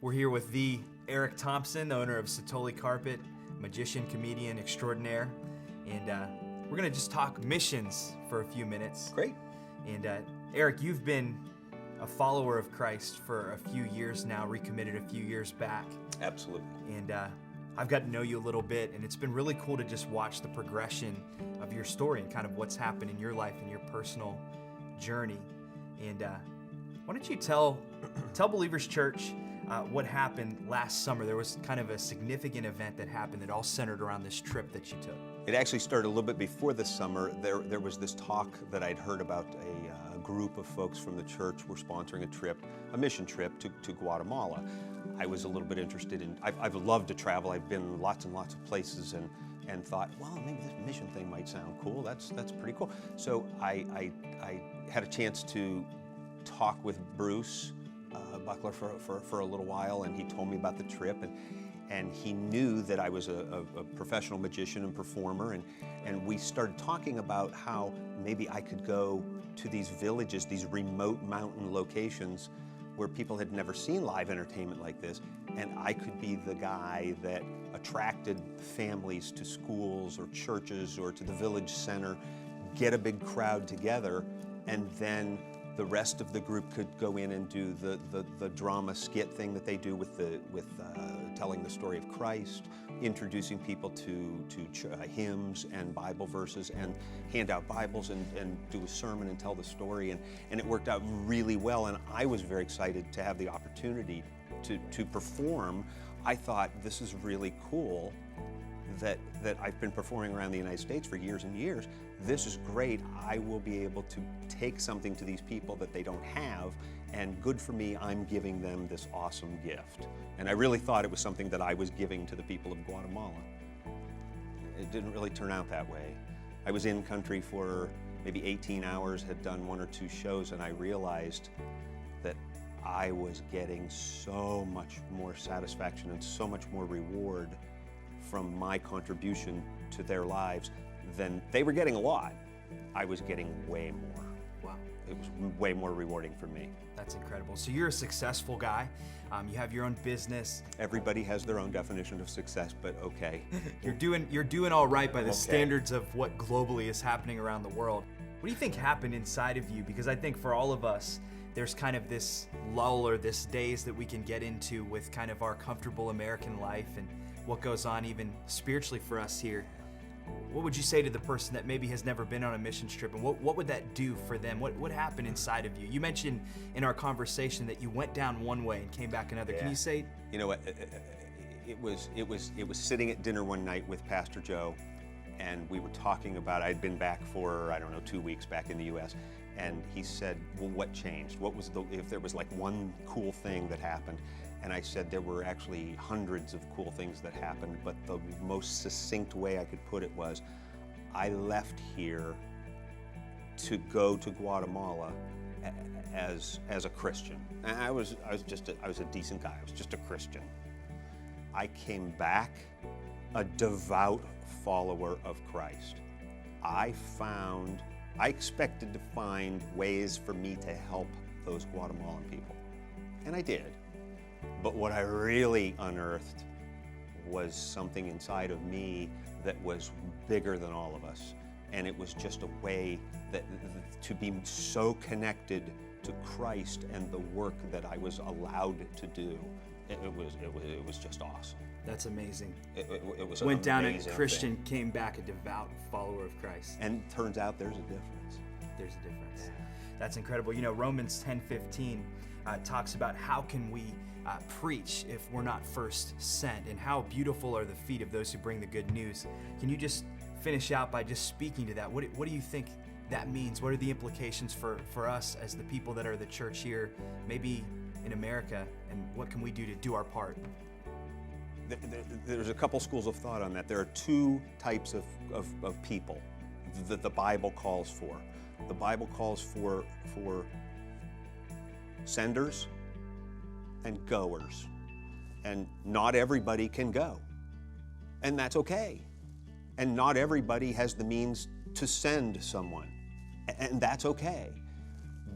We're here with the Eric Thompson, the owner of Satoli Carpet, magician, comedian extraordinaire. And we're going to just talk missions for a few minutes. Great. And Eric, you've been a follower of Christ for a few years now, recommitted a few years back. Absolutely. And I've got to know you a little bit, and it's been really cool to just watch the progression of your story and kind of what's happened in your life and your personal journey. And why don't you tell Believers Church what happened last summer? There was kind of a significant event that happened that all centered around this trip that you took. It actually started a little bit before this summer. There was this talk that I'd heard about a group of folks from the church were sponsoring a mission trip to Guatemala. I was a little bit interested in, I've loved to travel. I've been lots and lots of places and thought, well, maybe this mission thing might sound cool. That's pretty cool. So I had a chance to talk with Bruce Buckler for a little while, and he told me about the trip, and he knew that I was a professional magician and performer, and we started talking about how maybe I could go to these villages, these remote mountain locations where people had never seen live entertainment like this, and I could be the guy that attracted families to schools or churches or to the village center, get a big crowd together, and then the rest of the group could go in and do the drama skit thing that they do with telling the story of Christ, introducing people to hymns and Bible verses, and hand out Bibles and do a sermon and tell the story, and it worked out really well, and I was very excited to have the opportunity to perform. I thought, this is really cool that I've been performing around the United States for years and years. This is great. I will be able to take something to these people that they don't have, and good for me, I'm giving them this awesome gift. And I really thought it was something that I was giving to the people of Guatemala. It didn't really turn out that way. I was in country for maybe 18 hours, had done 1 or 2 shows, and I realized that I was getting so much more satisfaction and so much more reward from my contribution to their lives than they were getting. A lot. I was getting way more. Wow. It was way more rewarding for me. That's incredible. So you're a successful guy. You have your own business. Everybody has their own definition of success, but okay. You're doing all right by the standards of what globally is happening around the world. What do you think happened inside of you? Because I think for all of us, there's kind of this lull or this daze that we can get into with kind of our comfortable American life and what goes on even spiritually for us here. What would you say to the person that maybe has never been on a mission trip, and what would that do for them? What happened inside of you? You mentioned in our conversation that you went down one way and came back another. Yeah. Can you say? You know what? It was sitting at dinner one night with Pastor Joe, and we were talking about, I'd been back for, 2 weeks back in the U.S., and he said, well, what changed? What was if there was like one cool thing that happened? And I said there were actually hundreds of cool things that happened, but the most succinct way I could put it was, I left here to go to Guatemala as a Christian. And I was a decent guy. I was just a Christian. I came back a devout follower of Christ. I expected to find ways for me to help those Guatemalan people, and I did. But what I really unearthed was something inside of me that was bigger than all of us. And it was just a way to be so connected to Christ and the work that I was allowed to do. It was just awesome. That's amazing. It was went down a Christian, came back a devout follower of Christ. And turns out there's a difference. There's a difference. Yeah. That's incredible. You know, Romans 10:15 talks about how can we preach if we're not first sent, and how beautiful are the feet of those who bring the good news. Can you just finish out by just speaking to that? What do you think that means? What are the implications for us as the people that are the church here, maybe in America, and what can we do to do our part? There's a couple schools of thought on that. There are 2 types of people that the Bible calls for. The Bible calls for senders and goers. And not everybody can go. And that's okay. And not everybody has the means to send someone. And that's okay.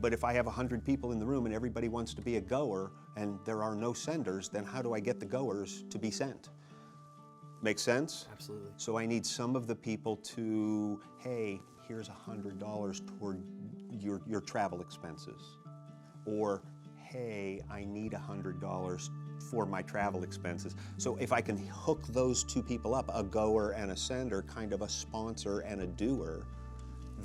But if I have 100 people in the room and everybody wants to be a goer, and there are no senders, then how do I get the goers to be sent? Make sense? Absolutely. So I need some of the people to, hey, here's $100 toward your travel expenses. Or, hey, I need $100 for my travel expenses. So if I can hook those two people up, a goer and a sender, kind of a sponsor and a doer,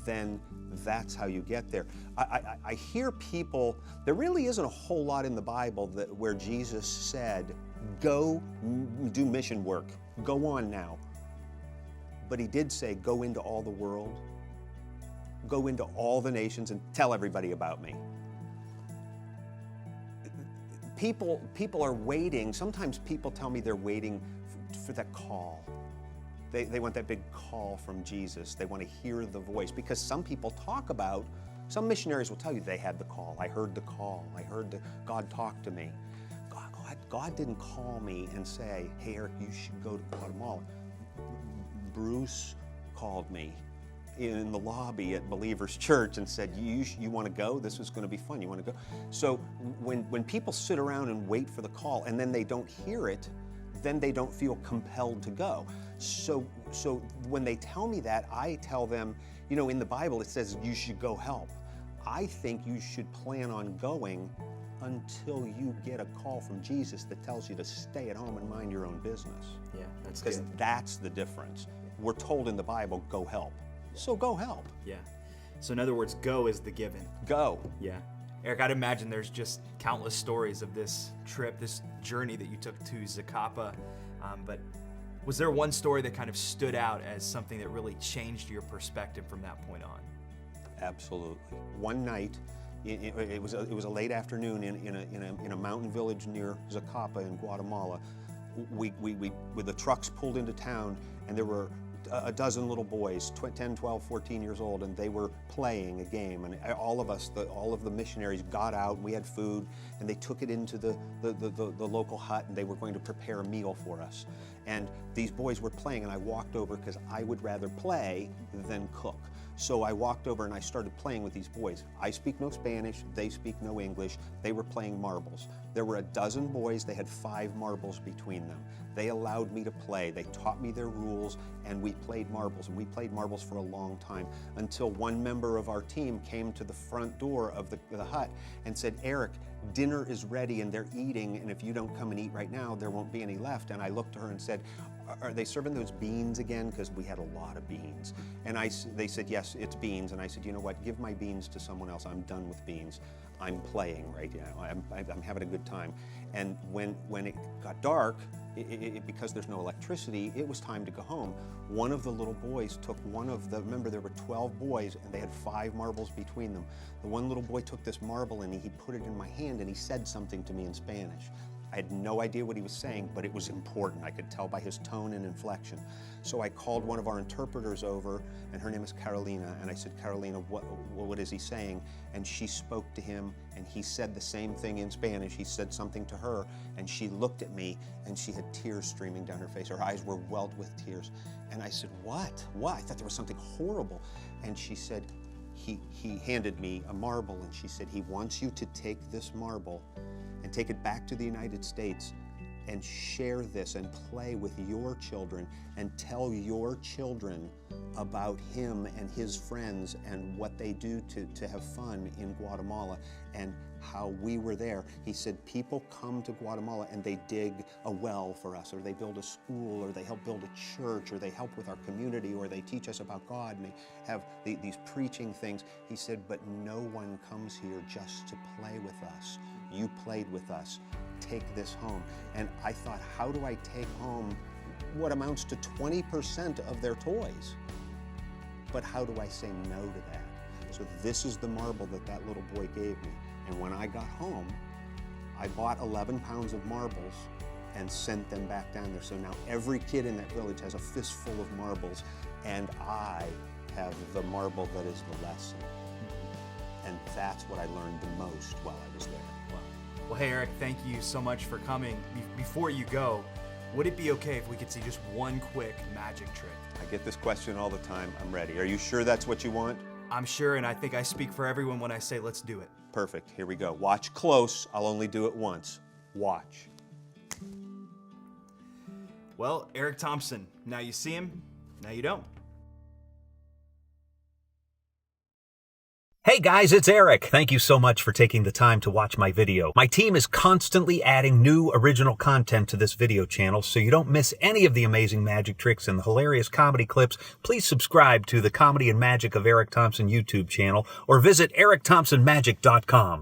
then that's how you get there. I hear people, there really isn't a whole lot in the Bible where Jesus said, go do mission work, go on now. But he did say, go into all the world, go into all the nations and tell everybody about me. People are waiting, sometimes people tell me they're waiting for that call. They want that big call from Jesus. They want to hear the voice, because some people talk about, some missionaries will tell you they had the call. I heard the call. I heard God talk to me. God didn't call me and say, hey, Eric, you should go to Guatemala. Bruce called me in the lobby at Believers Church and said, you want to go? This is going to be fun. You want to go? So when people sit around and wait for the call and then they don't hear it, then they don't feel compelled to go. So when they tell me that, I tell them, you know, in the Bible it says you should go help. I think you should plan on going until you get a call from Jesus that tells you to stay at home and mind your own business. Yeah, that's good. Because that's the difference. We're told in the Bible, go help. So go help. Yeah. So in other words, go is the given. Go. Yeah. Eric, I'd imagine there's just countless stories of this trip, this journey that you took to Zacapa. But was there one story that kind of stood out as something that really changed your perspective from that point on? Absolutely. One night, it was a late afternoon in a mountain village near Zacapa in Guatemala. With the trucks pulled into town, and there were a dozen little boys, 10, 12, 14 years old, and they were playing a game. And all of the missionaries got out, and we had food, and they took it into the local hut, and they were going to prepare a meal for us. And these boys were playing, and I walked over because I would rather play than cook. So I walked over and I started playing with these boys. I speak no Spanish, they speak no English. They were playing marbles. There were a dozen boys, they had 5 marbles between them. They allowed me to play. They taught me their rules, and we played marbles. And we played marbles for a long time, until one member of our team came to the front door of the hut and said, Eric, dinner is ready and they're eating, and if you don't come and eat right now, there won't be any left. And I looked to her and said, are they serving those beans again? Because we had a lot of beans. And they said, yes, it's beans. And I said, you know what, give my beans to someone else. I'm done with beans. I'm playing right now. I'm having a good time. And when it got dark, because there's no electricity, it was time to go home. One of the little boys took remember there were 12 boys and they had 5 marbles between them. The one little boy took this marble and he put it in my hand and he said something to me in Spanish. I had no idea what he was saying, but it was important. I could tell by his tone and inflection. So I called one of our interpreters over, and her name is Carolina, and I said, Carolina, what is he saying? And she spoke to him, and he said the same thing in Spanish. He said something to her, and she looked at me, and she had tears streaming down her face. Her eyes were welled with tears. And I said, what? What? I thought there was something horrible. And she said, he handed me a marble, and she said, he wants you to take this marble and take it back to the United States and share this and play with your children and tell your children about him and his friends and what they do to have fun in Guatemala and how we were there. He said, people come to Guatemala and they dig a well for us, or they build a school, or they help build a church, or they help with our community, or they teach us about God, and they have these preaching things. He said, but no one comes here just to play with us. You played with us. Take this home. And I thought, how do I take home what amounts to 20% of their toys? But how do I say no to that? So this is the marble that little boy gave me. And when I got home, I bought 11 pounds of marbles and sent them back down there. So now every kid in that village has a fistful of marbles, and I have the marble that is the lesson. And that's what I learned the most while I was there. Wow. Well, hey, Eric, thank you so much for coming. Before you go, would it be okay if we could see just one quick magic trick? I get this question all the time. I'm ready. Are you sure that's what you want? I'm sure, and I think I speak for everyone when I say let's do it. Perfect. Here we go. Watch close. I'll only do it once. Watch. Well, Eric Thompson, now you see him, now you don't. Hey guys, it's Eric. Thank you so much for taking the time to watch my video. My team is constantly adding new original content to this video channel, so you don't miss any of the amazing magic tricks and the hilarious comedy clips. Please subscribe to the Comedy and Magic of Eric Thompson YouTube channel or visit ericthompsonmagic.com.